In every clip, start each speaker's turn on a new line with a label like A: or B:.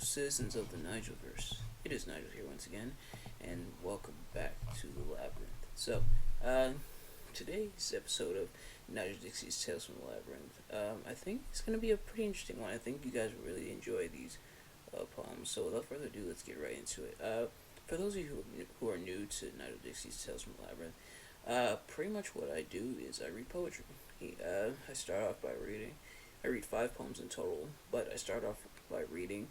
A: citizens of the Nigelverse. It is Nigel here once again, and welcome back to the Labyrinth. Uh, Today's episode of Nigel Dixie's Tales from the Labyrinth, I think it's going to be a pretty interesting one. I think you guys will really enjoy these poems. So without further ado, let's get right into it. For those of you who are new to Nigel Dixie's Tales from the Labyrinth, pretty much what I do is I read poetry. I start off by reading. I read 5 poems in total, but I start off by reading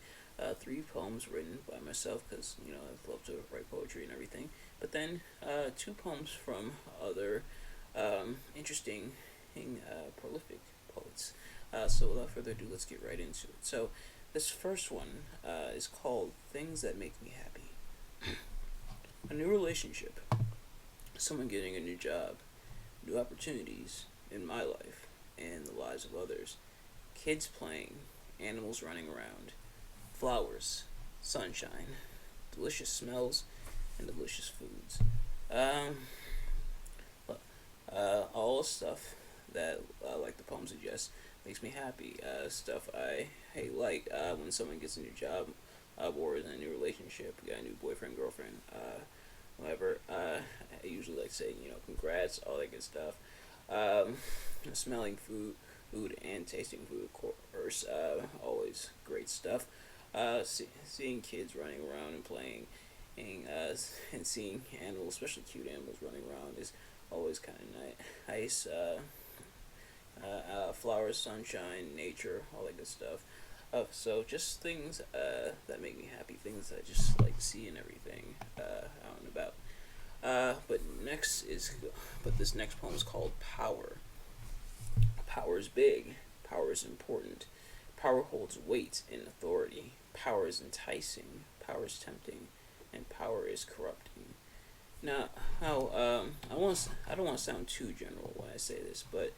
A: 3 poems written by myself because, I love to write poetry and everything. But then 2 poems from other interesting, prolific poets. So without further ado, let's get right into it. So this first one is called Things That Make Me Happy. A new relationship, someone getting a new job, new opportunities in my life and the lives of others, kids playing, animals running around, flowers, sunshine, delicious smells, and delicious foods. All stuff that, like the poem suggests, makes me happy. Stuff I like when someone gets a new job, or is in a new relationship, got a new boyfriend, girlfriend, whatever. I usually like to say, congrats, all that good stuff. Smelling food and tasting food, of course, always great stuff. Seeing kids running around and playing, and seeing animals, especially cute animals running around, is always kind of nice. Flowers, sunshine, nature, all that good stuff. So just things that make me happy, things that I just like to see and everything out and about. But this next poem is called Power. Power is big. Power is important. Power holds weight and authority. Power is enticing. Power is tempting, and power is corrupting. Now, I don't want to sound too general when I say this, but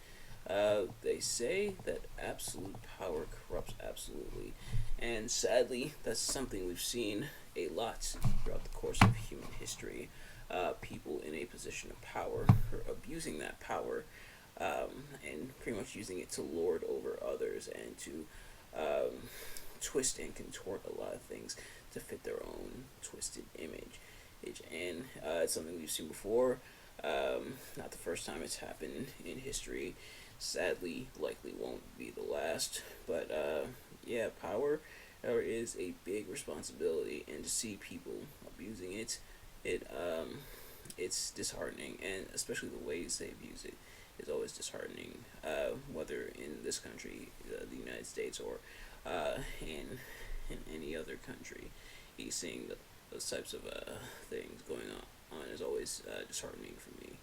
A: they say that absolute power corrupts absolutely, and sadly, that's something we've seen a lot throughout the course of human history. People in a position of power are abusing that power, and pretty much using it to lord over others and to twist and contort a lot of things to fit their own twisted image. And it's something we've seen before. Not the first time it's happened in history. Sadly, likely won't be the last. But power is a big responsibility, and to see people abusing it's disheartening, and especially the ways they abuse it is always disheartening. Whether in this country, the United States, or in any other country, seeing those types of things going on is always disheartening for me.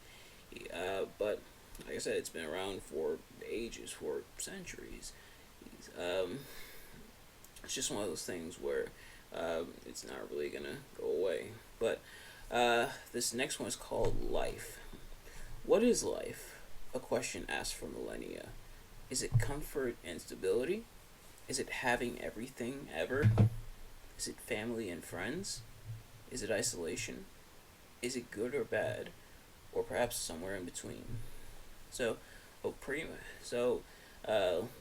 A: But like I said, it's been around for ages, for centuries. It's just one of those things where it's not really gonna go away. But this next one is called Life. What is life? A question asked for millennia. Is it comfort and stability? Is it having everything ever? Is it family and friends? Is it isolation? Is it good or bad? Or perhaps somewhere in between?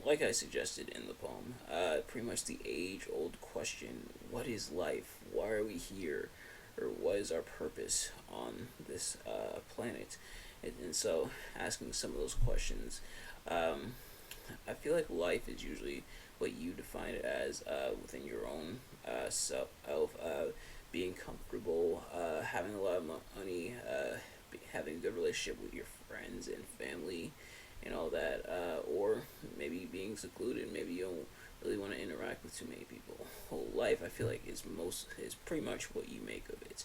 A: Like I suggested in the poem, pretty much the age-old question: what is life? Why are we here? Or what is our purpose on this planet? And so, asking some of those questions, I feel like life is usually what you define it as within your own self, being comfortable, having a lot of money, having a good relationship with your friends and family, and all that, or maybe being secluded. Maybe you don't really want to interact with too many people. Whole life, I feel like, is pretty much what you make of it.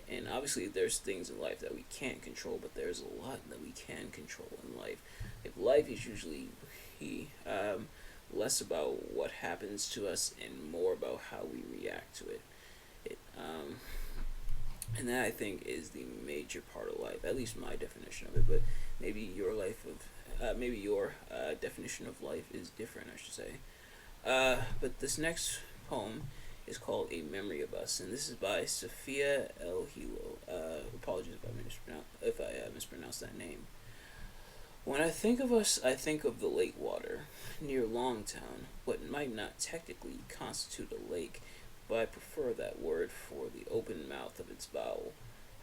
A: And obviously, there's things in life that we can't control, but there's a lot that we can control in life. If life is usually less about what happens to us and more about how we react to it. And that, I think, is the major part of life. At least my definition of it. But maybe your definition of life is different, I should say. But this next poem is called A Memory of Us, and this is by Safia Elhillo. Apologies if I mispronounced that name. When I think of us, I think of the lake water near Longtown, what might not technically constitute a lake, but I prefer that word for the open mouth of its bowel,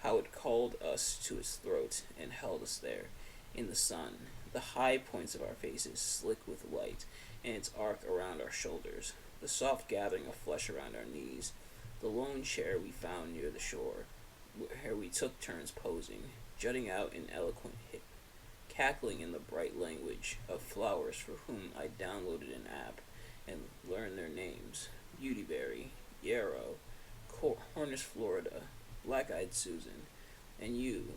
A: how it called us to its throat and held us there, in the sun, the high points of our faces slick with light, and its arc around our shoulders, the soft gathering of flesh around our knees, the lone chair we found near the shore, where we took turns posing, jutting out in eloquent hip, cackling in the bright language of flowers for whom I downloaded an app and learned their names: Beautyberry, Yarrow, Hornus Florida, Black-Eyed Susan, and you,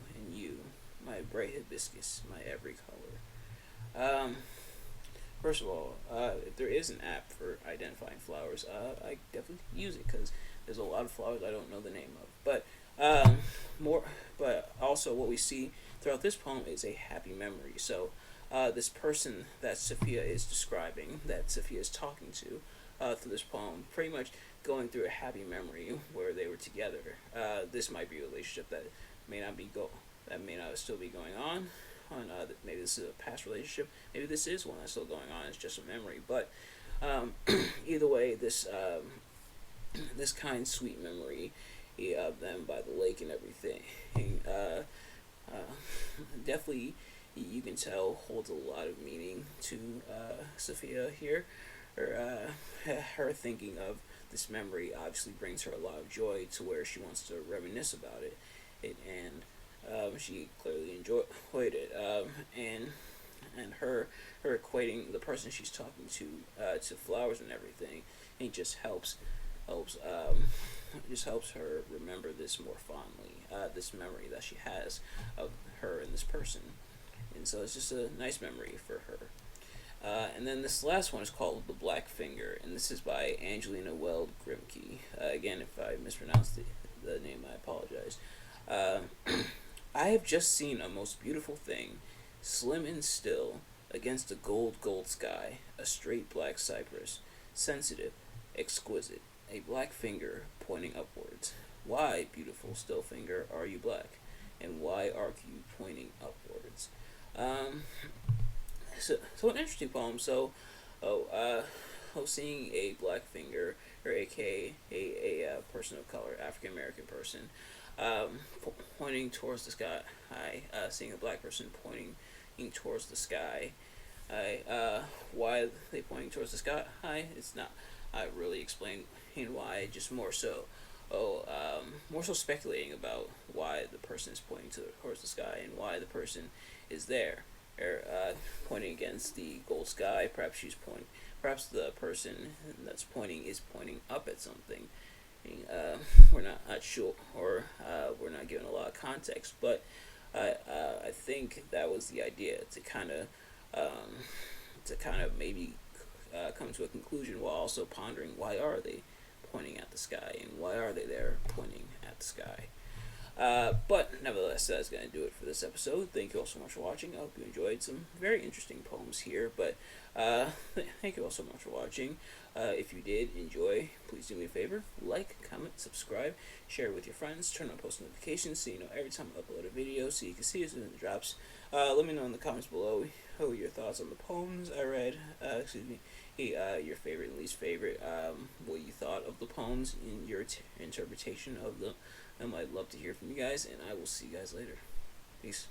A: my bright hibiscus, my every color. First of all, if there is an app for identifying flowers, I definitely use it because there's a lot of flowers I don't know the name of. But also what we see throughout this poem is a happy memory. So, this person that Safia is describing, that Safia is talking to, through this poem, pretty much going through a happy memory where they were together. This might be a relationship that may not still be going on. Maybe this is a past relationship. Maybe this is one that's still going on. It's just a memory. But either way, this kind, sweet memory of them by the lake and everything, definitely you can tell holds a lot of meaning to Safia here. Her thinking of this memory obviously brings her a lot of joy to where she wants to reminisce about and she clearly enjoyed it, and her equating the person she's talking to flowers and everything, it just helps her remember this more fondly, this memory that she has of her and this person, and so it's just a nice memory for her. And then this last one is called The Black Finger, and this is by Angelina, Weld, Grimke. Again, if I mispronounced the name, I apologize. I have just seen a most beautiful thing, slim and still, against a gold sky, a straight black cypress, sensitive, exquisite, a black finger pointing upwards. Why, beautiful still finger, are you black? And why are you pointing upwards? So an interesting poem. Seeing a black finger, or aka a person of color, African American person, pointing towards the sky. Seeing a black person pointing towards the sky. Why are they pointing towards the sky? It's not. I really explain why. Just more so speculating about why the person is pointing towards the sky and why the person is there, or pointing against the gold sky. Perhaps the person that's pointing is pointing up at something. We're not sure, or we're not given a lot of context, but I think that was the idea, to kind of maybe come to a conclusion while also pondering why are they pointing at the sky and why are they there pointing at the sky. But nevertheless, that's going to do it for this episode. Thank you all so much for watching. I hope you enjoyed some very interesting poems here. But thank you all so much for watching. If you did enjoy, please do me a favor. Like, comment, subscribe, share it with your friends, turn on post notifications so you know every time I upload a video so you can see as soon as it drops. Let me know in the comments below your thoughts on the poems I read. Your favorite and least favorite. What you thought of the poems in your interpretation of them. I'd love to hear from you guys, and I will see you guys later. Peace.